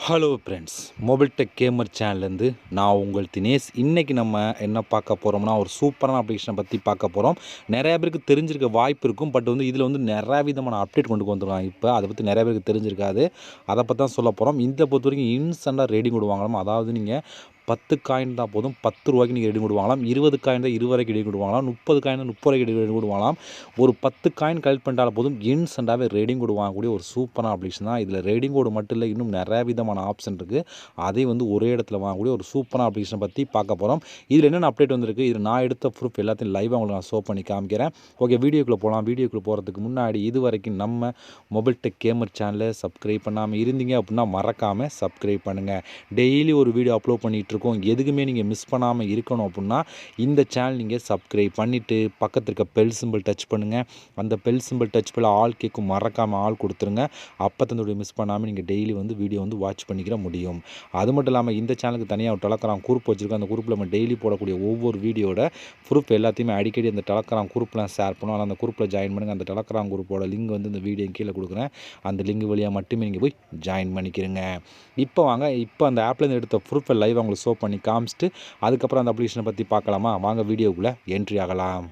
Hello friends, mobile tech gamer சேனல்லேருந்து நான் உங்கள் தினேஷ். இன்றைக்கி நம்ம என்ன பார்க்க போகிறோம்னா, ஒரு சூப்பரான அப்ளிகேஷனை பற்றி பார்க்க போகிறோம். நிறையா பேருக்கு தெரிஞ்சிருக்க வாய்ப்பு இருக்கும். பட் இதில் நிறையா விதமான அப்டேட் கொண்டு வந்துருவாங்க. இப்போ அதை பற்றி நிறைய பேருக்கு தெரிஞ்சிருக்காது. அதை பற்றி தான் சொல்ல போகிறோம். இந்த பொறுத்த வரைக்கும் இன்ஸ்டண்ட்டாக ரேட்டிங் விடுவாங்களாம். அதாவது நீங்கள் 10 காயின் தான் போதும், 10 ரூபாய்க்கு நீங்கள் ரெடி கொடுவாங்களாம். 20 காயின் தான் 20 ரூபாய்க்கு ரெடி கொடுவாங்களாம். 30 காயின் தான் 30 ரூபாய்க்கு ரெடி கொடுவாங்களாம். ஒரு 10 காயின் கலெக்ட் பண்ணிட்டால் போதும், இன்ஸ்டண்ட்டாகவே ரேடிங் கோடு வாங்கக்கூடிய ஒரு சூப்பரான அப்ளிகேஷன் தான். இதில் ரேடிங் கோடு மட்டும் இல்லை, இன்னும் நிறைய விதமான ஆப்ஷன் இருக்குது. அதை ஒரே இடத்துல வாங்கக்கூடிய ஒரு சூப்பரான அப்ளிகேஷனை பற்றி பார்க்க போகிறோம். இதில் என்னென்ன அப்டேட் வந்திருக்கு, இதில் நான் எடுத்த ப்ரூஃப் எல்லாத்தையும் லைவாக உங்களுக்கு நான் ஷோ பண்ணி காமிக்கிறேன். ஓகே, வீடியோக்குள்ளே போகலாம். வீடியோக்குள்ளே போகிறதுக்கு முன்னாடி இது வரைக்கும் நம்ம மொபைல் டெக் கேமர் சேனலை சப்ஸ்கிரைப் பண்ணாமல் இருந்தீங்க அப்படின்னா மறக்காமல் சப்ஸ்கிரைப் பண்ணுங்கள். டெய்லி ஒரு வீடியோ அப்லோட் பண்ணிகிட்ருக்கோம். எதுக்குமே நீங்கள் மிஸ் பண்ணாமல் இருக்கணும் அப்படின்னா இந்த சேனல் நீங்கள் சப்ஸ்கிரைப் பண்ணிவிட்டு பக்கத்தில் இருக்க பெல் சிம்பிள் டச் பண்ணுங்கள். அந்த பெல் சிம்பிள் டச் பண்ண ஆல் கேட்கும், மறக்காமல் ஆல் கொடுத்துருங்க. அப்போ தன்னுடைய மிஸ் பண்ணாமல் நீங்கள் டெய்லி வீடியோ வாட்ச் பண்ணிக்கிற முடியும். அது மட்டும் இல்லாமல் இந்த சேனலுக்கு தனியாக ஒரு டெலகிராம் குரூப் வச்சுருக்கோம். அந்த குரூப்பில் நம்ம டெய்லி போடக்கூடிய ஒவ்வொரு வீடியோட ப்ரூஃப் எல்லாத்தையுமே அடிக்கடி அந்த டெலகிராம் குரூப்லாம் ஷேர் பண்ணுவோம். அந்த குரூப்பில் ஜாயின் பண்ணுங்கள். அந்த டெலகிராம் குரூப்போட லிங்க் இந்த வீடியோ கீழே கொடுக்குறேன். அந்த லிங்க் வழியாக மட்டுமே நீங்கள் போய் ஜாயின் பண்ணிக்கிறங்க. இப்போ வாங்க, இப்போ அந்த ஆப்லேருந்து எடுத்த ப்ரூஃபை லைவ் அவங்களுக்கு ஷோ பண்ணி காமிச்சிட்டு அதுக்கப்புறம் அந்த அப்ளிகேஷனை பற்றி பார்க்கலாமா? வாங்க வீடியோக்குள்ளே என்ட்ரி ஆகலாம்.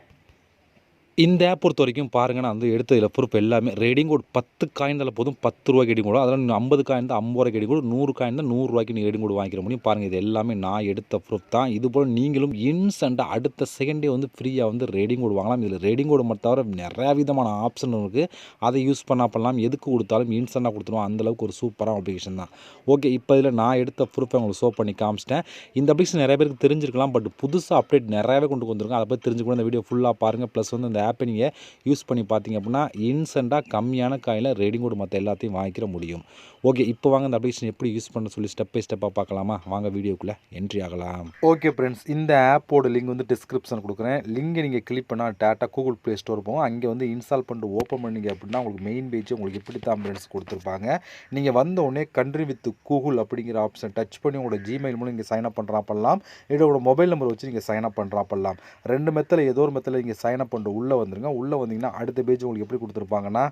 இந்த ஆப் பொறுத்த வரைக்கும் பாருங்கள், நான் எடுத்ததில் ப்ரூஃப் எல்லாமே ரேடிங் கோட் 10 காயின் தான் போதும், 10 ரூபாய்க்கு ரேடிங் கோடு. அதனால் 50 காயின் தான் 50 ரூபாய்க்கு ரேடிங் கோடு, 100 காயின் தான் 100 ரூபாய்க்கு நீங்கள் ரேடிங் கோடு வாங்கிக்கிற முடியும். பாருங்கள், இது எல்லாமே நான் எடுத்த ப்ரூஃப் தான். இதுபோல் நீங்களும் இன்ஸ்டண்ட்டாக அடுத்த செகண்டே ஃப்ரீயாக ரேடிங் கோடு வாங்கலாம். இதில் ரேடிங் கோடு மட்டும் தவிர நிறையா விதமான ஆப்ஷன் இருக்குது. அதை யூஸ் பண்ணலாம். எதுக்கு கொடுத்தாலும் இன்ஸ்டண்ட்டாக கொடுத்துருவோம். அந்தளவுக்கு ஒரு சூப்பரான அப்ளிகேஷன் தான். ஓகே, இப்போ இதில் நான் எடுத்த ப்ரூஃபை உங்களுக்கு ஷோ பண்ணி காமிச்சிட்டேன். இந்த அப்ளிகேஷன் நிறைய பேருக்கு தெரிஞ்சிருக்கலாம். பட் புதுசாக அப்டேட் நிறையாவே கொண்டு வந்திருக்கோம். அதை பற்றி தெரிஞ்சுக்கணும். இந்த வீடியோ ஃபுல்லாக பாருங்கள். ப்ளஸ் இந்த ஆப்பை நீங்கள் யூஸ் பண்ணி பார்த்தீங்க அப்படின்னா இன்ஸ்டண்ட்டாக கம்மியான காயில் ரேடிங் கோடு மற்ற எல்லாத்தையும் வாங்கிக்கிற முடியும். ஓகே, இப்போ வாங்க இந்த அப்ளிகேஷன் எப்படி யூஸ் பண்ண சொல்லி ஸ்டெப் பை ஸ்டெப்பாக பார்க்கலாமா? வாங்க வீடியோக்குள்ளே என்ட்ரி ஆகலாம். ஓகே ஃப்ரெண்ட்ஸ், இந்த ஆப்போட லிங்க் டிஸ்கிரிப்ஷன் கொடுக்குறேன். லிங்கை நீங்கள் கிளிக் பண்ணால் டேட்டா கூகுள் ப்ளே ஸ்டோர் போகும். அங்கே இன்ஸ்டால் பண்ணிட்டு ஓப்பன் பண்ணிங்க அப்படின்னா உங்களுக்கு மெயின் பேஜ் உங்களுக்கு இப்படி தான் ஃப்ரெண்ட்ஸ் கொடுத்துருப்பாங்க. நீங்கள் வந்த உடனே கண்ட்ரி வித் கூகுள் அப்படிங்கிற ஆப்ஷன் டச் பண்ணி உங்களோட ஜிமெயில் மூலம் நீங்கள் சைன் அப் பண்ணுறா பண்ணலாம். இதோட மொபைல் நம்பர் வச்சு நீங்கள் சைன் அப் பண்ணுறா பண்ணலாம். ரெண்டு மெத்தில் ஏதோ ஒரு மெத்தில் நீங்கள் சைன் அப் பண்ணிட்டு உள்ளே வந்துருங்க. உள்ளே வந்தீங்கன்னா அடுத்த பேஜ் உங்களுக்கு எப்படி கொடுத்துருப்பாங்கன்னா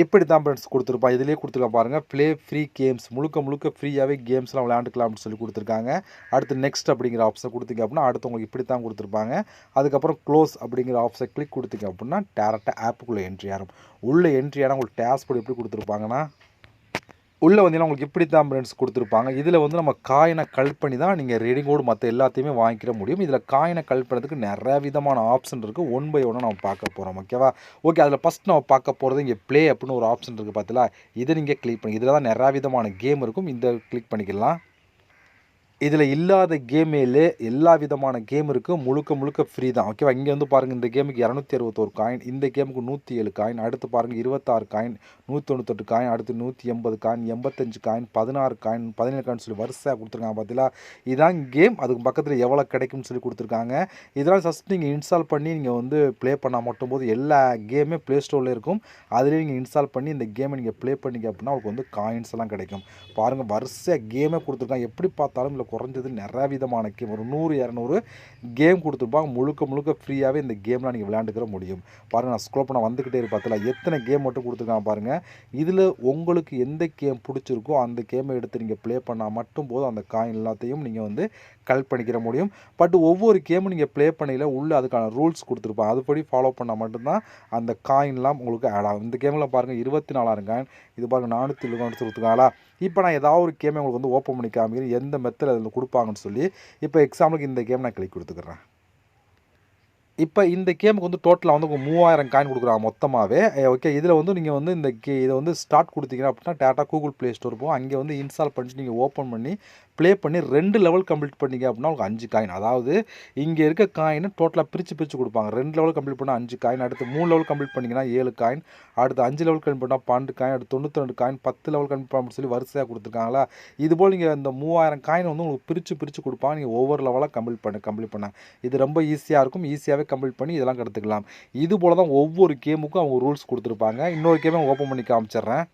இப்படி தான் ஃப்ரெண்ட்ஸ் கொடுத்துருப்பாங்க. இதிலே கொடுத்துருக்காங்க பாருங்கள், ப்ளே ஃப்ரீ கேம்ஸ், முழுக்க ஃப்ரீயாகவே கேம்ஸ்லாம் விளையாண்டுக்கலாம் அப்படின்னு சொல்லி கொடுத்துருக்காங்க. அடுத்து நெக்ஸ்ட் அப்படிங்கிற ஆப்ஷன் கொடுத்தீங்க அப்படின்னா அடுத்து உங்களுக்கு இப்படி தான் கொடுத்துருப்பாங்க. அதுக்கப்புறம் க்ளோஸ் அப்படிங்கிற ஆப்ஷன் கிளிக் கொடுத்தீங்க அப்படின்னா டேரெக்டாக ஆப்புக்குள்ளே என்ட்ரி ஆகும். உள்ளே என்ட்ரி ஆனால் உங்களுக்கு டேஷ்போர்ட் எப்படி கொடுத்துருப்பாங்கன்னா உள்ளே வந்தீங்கன்னா உங்களுக்கு இப்படி தான் ஃப்ரெண்ட்ஸ் கொடுத்துருப்பாங்க. இதில் நம்ம காயினை கலெக்ட் பண்ணி தான் நீங்கள் ரேடிங் கோடு மற்ற எல்லாத்தையுமே வாங்கிக்கிற முடியும். இதில் காயினை கலெக்ட் பண்ணுறதுக்கு நிறைய விதமான ஆப்ஷன் இருக்குது. ஒன் பை ஒன்னாக நம்ம பார்க்க போகிறோம். ஓகேவா? ஓகே, அதில் ஃபஸ்ட் நம்ம பார்க்க போகிறது இங்கே ப்ளே அப்படின்னு ஒரு ஆப்ஷன் இருக்குது பார்த்தீங்களா? இதை நீங்கள் கிளிக் பண்ணி இதில் தான் நிறையா விதமான கேம் இருக்கும். இந்த கிளிக் பண்ணிக்கலாம். இதில் இல்லாத கேமே இல்லை, எல்லா விதமான கேம் இருக்குது. முழுக்க ஃப்ரீ தான். ஓகேவா? இங்கே பாருங்கள், இந்த கேமுக்கு 261 காயின், இந்த கேமுக்கு 107 காயின், அடுத்து பாருங்கள் 26 காயின், 198 காயின், அடுத்து 180 காயின், 85 காயின், 16 காயின், 17 காயின் சொல்லி வரிசையாக கொடுத்துருக்காங்க பார்த்தீங்களா? இதான் கேம். அதுக்கு பக்கத்தில் எவ்வளோ கிடைக்கும்னு சொல்லி கொடுத்துருக்காங்க. இதெல்லாம் ஃபஸ்ட் நீங்கள் இன்ஸ்டால் பண்ணி நீங்கள் ப்ளே பண்ணால் மட்டும் போது எல்லா கேமே ப்ளே ஸ்டோரில் இருக்கும். அதிலே நீங்கள் இன்ஸ்டால் பண்ணி இந்த கேமை நீங்கள் ப்ளே பண்ணிங்க அப்படின்னா உங்களுக்கு காயின்ஸ் எல்லாம் கிடைக்கும். பாருங்கள், வரிசையாக கேமே கொடுத்துருக்காங்க. எப்படி பார்த்தாலும் இல்லை குறைஞ்சது நிறையா விதமான கேம், ஒரு 100-200 கேம் கொடுத்துருப்பாங்க. முழுக்க ஃப்ரீயாகவே இந்த கேம்லாம் நீங்கள் விளையாண்டுக்கிற முடியும். பாருங்கள், நான் ஸ்க்ரோல் பண்ண வந்துக்கிட்டே இருப்பதில்ல எத்தனை கேம் மட்டும் கொடுத்துருக்காங்க பாருங்கள். இதில் உங்களுக்கு எந்த கேம் பிடிச்சிருக்கோ அந்த கேமை எடுத்து நீங்கள் ப்ளே பண்ணால் மட்டும் போதும் அந்த காயின் எல்லாத்தையும் நீங்கள் கலெக்ட் பண்ணிக்கிற முடியும். பட் ஒவ்வொரு கேமும் நீங்கள் ப்ளே பண்ணையில் உள்ளே அதுக்கான ரூல்ஸ் கொடுத்துருப்பாங்க. அதுபடி ஃபாலோ பண்ணால் மட்டும்தான் அந்த காயின்லாம் உங்களுக்கு ஆட் ஆகும். இந்த கேமில் பாருங்கள் 24,000 காயின், இது பாருங்கள் 470 கொடுத்துருக்காங்களா? இப்போ நான் ஏதாவது ஒரு கேமை உங்களுக்கு ஓப்பன் பண்ணி காமிக்கிறேன் எந்த மெத்தட் அதில் கொடுப்பாங்கன்னு சொல்லி. இப்போ எக்ஸாம்பிளுக்கு இந்த கேம் நான் கிளிக் கொடுத்துக்கிறேன். இப்போ இந்த கேமுக்கு டோட்டலாக 3000 காயின் கொடுக்குறாங்க மொத்தமாகவே. ஓகே, இதில் நீங்கள் இந்த இதை ஸ்டார்ட் கொடுத்தீங்க அப்படின்னா டேட்டா கூகுள் ப்ளே ஸ்டோர் போகும். அங்கே இன்ஸ்டால் பண்ணிட்டு நீங்கள் ஓப்பன் பண்ணி ப்ளே பண்ணி 2 லெவல் கம்ப்ளீட் பண்ணிங்க அப்படின்னா உங்களுக்கு 5 காயின். அதாவது இங்கே இருக்க காயினை டோட்டலாக பிரித்து கொடுப்பாங்க. 2 லெவல் கம்ப்ளீட் பண்ணால் 5 காயின், அடுத்து 3 லெவல் கம்ப்ளீட் பண்ணிங்கன்னா 7 காயின், அடுத்து 5 லெவல் கம்ப்ளீட் பண்ணால் 12 காயின், அடுத்து 92 காயின், 10 லெவல் கம்ப்ளீட் பண்ண சொல்லி வரிசையாக கொடுத்துருக்காங்களா? இதுபோல் நீங்கள் இந்த 3000 காயின் உங்களுக்கு பிரித்து கொடுப்பாங்க. நீங்கள் ஒவ்வொரு லெவலாக கம்ப்ளீட் பண்ண இது ரொம்ப ஈஸியாக இருக்கும். ஈஸியாகவே கம்ப்ளீட் பண்ணி இதெல்லாம் கற்றுக்கலாம். இது போல் தான் ஒவ்வொரு கேமுக்கும் அவங்க ரூல்ஸ் கொடுத்துருப்பாங்க. இன்னொரு கேமை ஓப்பன் பண்ணி காமிச்சிட்றேன்.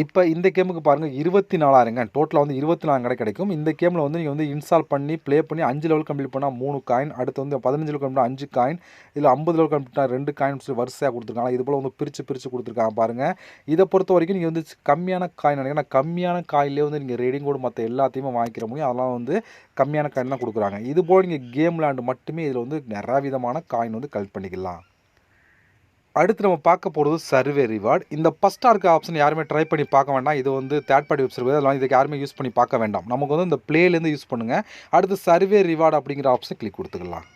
இப்போ இந்த கேமுக்கு பாருங்கள் 24,000ங்க டோட்டலாக வந்து 24 கடை கிடைக்கும். இந்த கேமில் வந்து நீங்கள் வந்து இன்ஸ்டால் பண்ணி ப்ளே பண்ணி 5 லெவல் கம்ப்ளீட் பண்ணால் 3 காயின், அடுத்து வந்து 15 லெவல் கம்ப்ளீட் 5 காயின், இதில் 50 லெவல் கம்ப்ளீட் 2 காயின் சொல்லி வரிசையாக கொடுத்துருக்காங்க. இது போல் வந்து பிரித்து கொடுத்துருக்காங்க பாருங்கள். இதை பொறுத்த வரைக்கும் நீங்கள் வந்து கம்மியான காயின் நினைக்கிறேன், கம்மியான காயிலே வந்து நீங்கள் ரேடிங் கோடு மற்ற எல்லாத்தையுமே வாங்கிக்கிற முடியும். அதெல்லாம் வந்து கம்மியான காயின் தான் கொடுக்குறாங்க. இது போல் நீங்கள் கேம் விளாண்டு மட்டுமே இதில் வந்து நிறையா விதமான காயின் வந்து கலெக்ட் பண்ணிக்கலாம். அடுத்து நம்ம பார்க்க போகிறது சர்வே ரிவார்டு. இந்த ஃபஸ்ட்டாக இருக்க ஆப்ஷன் யாருமே ட்ரை பண்ணி பார்க்க வேண்டாம். இது வந்து தேர்ட் பார்ட்டி வெப்சைட், அதெல்லாம் இதுக்கு யாருமே யூஸ் பண்ணி பார்க்க வேண்டாம். நமக்கு வந்து இந்த ப்ளேலேருந்து யூஸ் பண்ணுங்கள். அடுத்து சர்வே ரிவார்டு அப்படிங்கிற ஆப்ஷன் கிளிக் கொடுத்துக்கலாம்.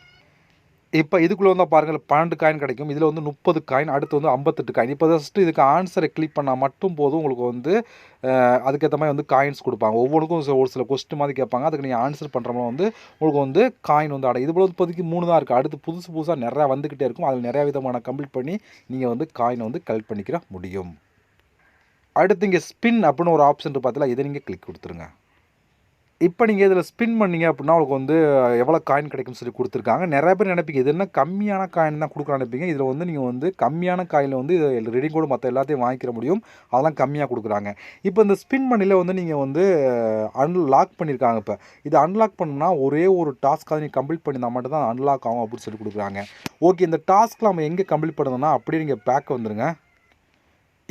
இப்போ இதுக்குள்ளே வந்தால் பாருங்கள் 12 காயின் கிடைக்கும். இதில் வந்து 30 காயின், அடுத்து வந்து 58 காயின். இப்போ ஜஸ்ட்டு இதுக்கு ஆன்சரை கிளிக் பண்ணால் மட்டும் போதும். உங்களுக்கு வந்து அதுக்கேற்ற மாதிரி வந்து காயின்ஸ் கொடுப்பாங்க. ஒவ்வொன்றுக்கும் ஒரு சில கொஸ்டின் மாதிரி கேட்பாங்க. அதுக்கு நீங்கள் ஆன்சர் பண்ணுறவங்க வந்து உங்களுக்கு வந்து காயின் வந்து இது போல் இப்போதைக்கு 3 தான் இருக்குது. அடுத்து புதுசாக நிறையா வந்துக்கிட்டே இருக்கும். அதில் நிறையா விதமான கம்ப்ளீட் பண்ணி நீங்கள் வந்து காயினை வந்து கலெக்ட் பண்ணிக்கிற முடியும். அடுத்து இங்கே ஸ்பின் அப்படின்னு ஒரு ஆப்ஷன் பார்த்தீங்களா, இதை நீங்கள் கிளிக் கொடுத்துருங்க. இப்போ நீங்கள் இதில் ஸ்பின் பண்ணிங்க அப்படின்னா உங்களுக்கு வந்து எவ்வளோ காயின் கிடைக்கும்னு சொல்லி கொடுத்துருக்காங்க. நிறைய பேர் நினைப்பீங்க இது என்ன கம்மியான காயின் தான் கொடுக்குறான்னு நினைப்பீங்க. இதில் வந்து நீங்கள் வந்து கம்மியான காயினில் வந்து ரீடிங் கோடு மற்ற எல்லாத்தையும் வாங்கிக்கிற முடியும். அதெல்லாம் கம்மியாக கொடுக்குறாங்க. இப்போ இந்த ஸ்பின் மணியில் வந்து நீங்கள் வந்து அன்லாக் பண்ணியிருக்காங்க. இப்போ இது அன்லாக் பண்ணணும்னா ஒரே ஒரு டாஸ்க்காக நீங்கள் கம்ப்ளீட் பண்ணியிருந்தால் மட்டும் தான் அன்லாக் ஆகும் அப்படின்னு சொல்லி கொடுக்குறாங்க. ஓகே, இந்த டாஸ்க்கில் நம்ம எங்கே கம்ப்ளீட் பண்ணணும்னா அப்படியே நீங்கள் பேக் வந்துடுங்க.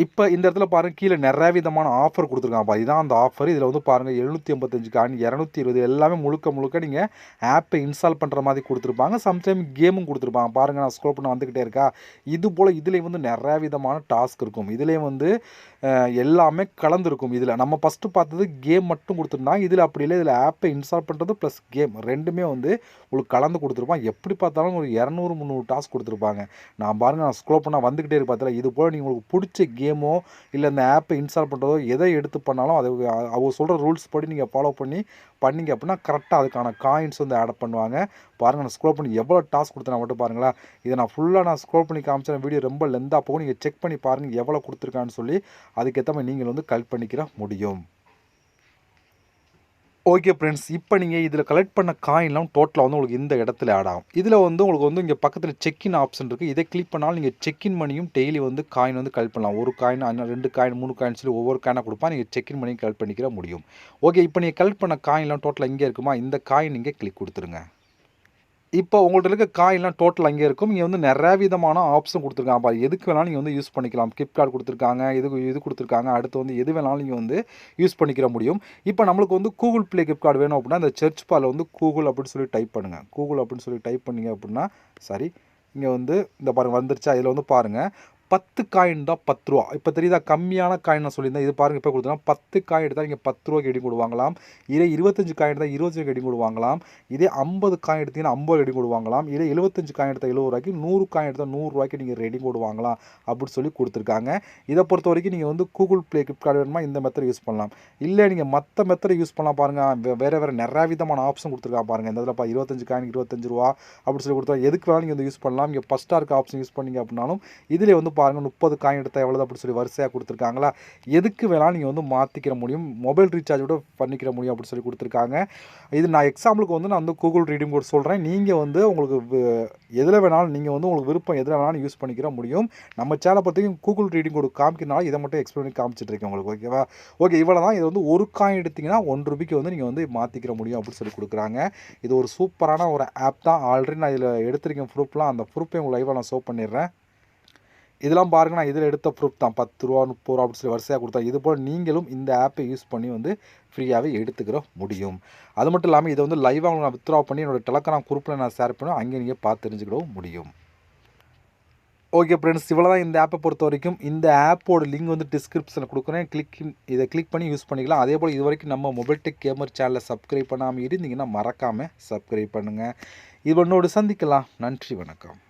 இப்போ இந்த இடத்துல பாருங்கள், கீழே நிறைய விதமான ஆஃபர் கொடுத்துருக்காங்க. இதுதான் அந்த ஆஃபர். இதில் வந்து பாருங்கள் 785 காயின், 220 எல்லாமே முழுக்க நீங்கள் ஆப்பை இன்ஸ்டால் பண்ணுற மாதிரி கொடுத்துருப்பாங்க. சம்டைம் கேமும் கொடுத்துருப்பாங்க. பாருங்கள், நான் ஸ்க்ரோல் பண்ண வந்துக்கிட்டே இருக்கா. இது போல் இதுலேயும் வந்து நிறையா விதமான டாஸ்க் இருக்கும். இதுலேயும் வந்து எல்லாமே கலந்துருக்கும். இதில் நம்ம ஃபஸ்ட்டு பார்த்தது கேம் மட்டும் கொடுத்துருந்தாங்க. இதில் அப்படி இல்லை, இதில் ஆப்பை இன்ஸ்டால் பண்ணுறது ப்ளஸ் கேம் ரெண்டுமே வந்து உங்களுக்கு கலந்து கொடுத்துருப்பாங்க. எப்படி பார்த்தாலும் ஒரு 200-300 டாஸ்க் கொடுத்துருப்பாங்க. நான் பாருங்கள், நான் ஸ்க்ரோல் பண்ணால் வந்துக்கிட்டே இருக்கு. பார்த்தா இது போல் நீங்கள் உங்களுக்கு பிடிச்ச கேமோ இல்லை இந்த ஆப்பை இன்ஸ்டால் பண்ணுறதோ எதை எடுத்து பண்ணாலும் அது அவங்க சொல்கிற ரூல்ஸ் படி நீங்கள் ஃபாலோ பண்ணிங்க அப்படின்னா கரெக்டாக அதுக்கான காயின்ஸ் வந்து ஆட் பண்ணுவாங்க. பாருங்கள், நான் ஸ்க்ரோல் பண்ணி எவ்வளோ டாஸ்க் கொடுத்தேன் மட்டும் பாருங்களா. இதை நான் ஃபுல்லாக ஸ்க்ரோல் பண்ணி காமிச்சேன். வீடியோ ரொம்ப லென்த்தாக போகும். நீங்கள் செக் பண்ணி பாருங்கள் எவ்வளோ கொடுத்துருக்கான்னு சொல்லி. அதுக்கேற்ற மாதிரி நீங்கள் வந்து கலெக்ட் பண்ணிக்கிற முடியும். ஓகே ஃப்ரெண்ட்ஸ், இப்போ நீங்கள் இதில் கலெக்ட் பண்ண காயின்லாம் டோட்டலாக வந்து உங்களுக்கு இந்த இடத்துல ஆட் ஆகும். இதில் வந்து உங்களுக்கு வந்து இங்கே பக்கத்தில் செக்இன் ஆப்ஷன் இருக்குது. இதை கிளிக் பண்ணாலும் நீங்கள் செக்இன் மணியும் டெய்லி வந்து காயின் வந்து கலெக்ட் பண்ணலாம். ஒரு காயின், 2 காயின், 3 காயின் சொல்லி ஒவ்வொரு காயினாக கொடுப்பா. நீங்கள் செக்இன் மணியும் கலெக்ட் பண்ணிக்கிற முடியும். ஓகே, இப்போ நீங்கள் கலெக்ட் பண்ண காயின்லாம் டோட்டலாக இங்கே இருக்குமா, இந்த காயின் நீங்கள் கிளிக் கொடுத்துருங்க. இப்போ உங்கள்கிட்ட இருக்க காயின்லாம் டோட்டல் அங்கே இருக்கும். இங்கே வந்து நிறையா விதமான ஆப்ஷன் கொடுத்துருக்காங்க. எதுக்கு வேணாலும் நீங்கள் வந்து யூஸ் பண்ணிக்கலாம். கிளிப்கார்ட் கொடுத்துருக்காங்க, இது கொடுத்துருக்காங்க. அடுத்து வந்து எது வேணாலும் நீங்கள் வந்து யூஸ் பண்ணிக்கிற முடியும். இப்போ நம்மளுக்கு வந்து கூகுள் ப்ளே கிளிப்கார்ட் வேணும் அப்படின்னா இந்த சர்ச் பாரில் வந்து கூகுள் அப்படின்னு சொல்லி டைப் பண்ணுங்கள். கூகுள் அப்படின்னு சொல்லி டைப் பண்ணிங்க அப்படின்னா சரி, இங்கே வந்து இந்த பாருங்கள் வந்துருச்சா. இதில் வந்து பாருங்கள் 10 காயின் தான் 10 ரூபா. இப்போ தெரியுதா, கம்மியான காயின் நான் சொல்லியிருந்தேன். இது பாருங்கள், இப்போ கொடுத்தோன்னா 10 காயின் எடுத்தால் நீங்கள் 10 ரூபாய்க்கு எடி கொடுவாங்களாம். இதே 25 காயின் எடுத்தால் 25 எடி கொடுவாங்களாம். இதே 50 காயின் எடுத்தீங்கன்னா 50 எடி கொடுவாங்களாம். இதே 75 காயின் எடுத்தால் 70 ரூபாய்க்கு, 100 காயின் எடுத்தால் 100 ரூபாய்க்கு நீங்கள் ரெடி கொடுவாங்களாம் அப்படின்னு சொல்லி கொடுத்துருக்காங்க. இதை பொறுத்த வரைக்கும் நீங்கள் வந்து கூகுள் ப்ளே கிளிப்கார்ட் வேணுமா இந்த மெத்தட் யூஸ் பண்ணலாம். இல்லை நீங்கள் மற்ற மெத்தடை யூஸ் பண்ணலாம். பாருங்கள், வேறு நிறையா விதமான ஆப்ஷன் கொடுத்துருக்காங்க. பாருங்கள், இந்த இதில் 25 காயின் 25 ரூபா அப்படின்னு சொல்லி கொடுத்தா எதுக்கு வேணாலும் நீங்கள் வந்து யூஸ் பண்ணலாம். இங்கே ஃபஸ்ட்டாக இருக்க ஆப்ஷன் யூஸ் பண்ணிங்க அப்படின்னாலும் இதிலே வந்து பாருங்கள் 30 காயின் எடுத்தால் எவ்வளோ அப்படி சொல்லி வரிசையாக கொடுத்துருக்காங்களா. எதுக்கு வேணாலும் நீங்கள் வந்து மாற்றிக்கிற முடியும். மொபைல் ரீசார்ஜ் கூட பண்ணிக்கிற முடியும் அப்படின்னு சொல்லி கொடுத்துருக்காங்க. இது நான் எக்ஸாம்பிளுக்கு வந்து நான் வந்து கூகுள் ரீடிங் கோட் சொல்கிறேன். நீங்கள் வந்து உங்களுக்கு எதில் வேணாலும் நீங்கள் வந்து உங்களுக்கு விருப்பம் எதில் வேணாலும் யூஸ் பண்ணிக்கிற முடியும். நம்ம சேனலை பொறுத்தவரைக்கும் கூகுள் ரீடிங் கோட் காமிக்கிறனால இதை மட்டும் எக்ஸ்பிளைன் பண்ணி காமிச்சிட்டு இருக்கேன் உங்களுக்கு. ஓகேவா? ஓகே, இவ்வளோ தான். இது வந்து ஒரு காயின் எடுத்திங்கன்னா 1 ரூபாய்க்கு வந்து நீங்கள் வந்து மாற்றிக்கிற முடியும் அப்படின்னு சொல்லி கொடுக்குறாங்க. இது ஒரு சூப்பரான ஒரு ஆப் தான். ஆல்ரெடி நான் இதில் எடுத்திருக்கேன் ப்ரூஃப்லாம். அந்த ப்ரூஃபை உங்களுக்கு லைவாக நான் ஷோ பண்ணிடுறேன். இதெல்லாம் பாருங்கள், நான் இதில் எடுத்த ப்ரூஃப் தான். 10 ரூபா 30 ரூபா அப்படி சொல்லி வரிசையாக கொடுத்தா. இது போல் நீங்களும் இந்த ஆப்பை யூஸ் பண்ணி வந்து ஃப்ரீயாகவே எடுத்துக்கிற முடியும். அது மட்டும் இல்லாமல் இதை வந்து லைவாக உங்களுக்கு நான் வித்ட்ரா பண்ணி என்னோடய டெலகிராம் குரூப்பில் நான் ஷேர் பண்ணுவேன். அங்கே நீங்கள் பார்த்து தெரிஞ்சுக்கிடவும் முடியும். ஓகே ஃப்ரெண்ட்ஸ், இவ்வளோ தான் இந்த ஆப்பை பொறுத்த வரைக்கும். இந்த ஆப்போட லிங்க் வந்து டிஸ்கிரிப்ஷனில் கொடுக்குறேன். இதை கிளிக் பண்ணி யூஸ் பண்ணிக்கலாம். அதே போல் இது வரைக்கும் நம்ம மொபைல் டெக் கேமர் சேனலை சப்ஸ்கிரைப் பண்ணாமல் இருந்தீங்கன்னா மறக்காமல் சப்ஸ்கிரைப் பண்ணுங்கள். இது ஒன்றோடு சந்திக்கலாம். நன்றி, வணக்கம்.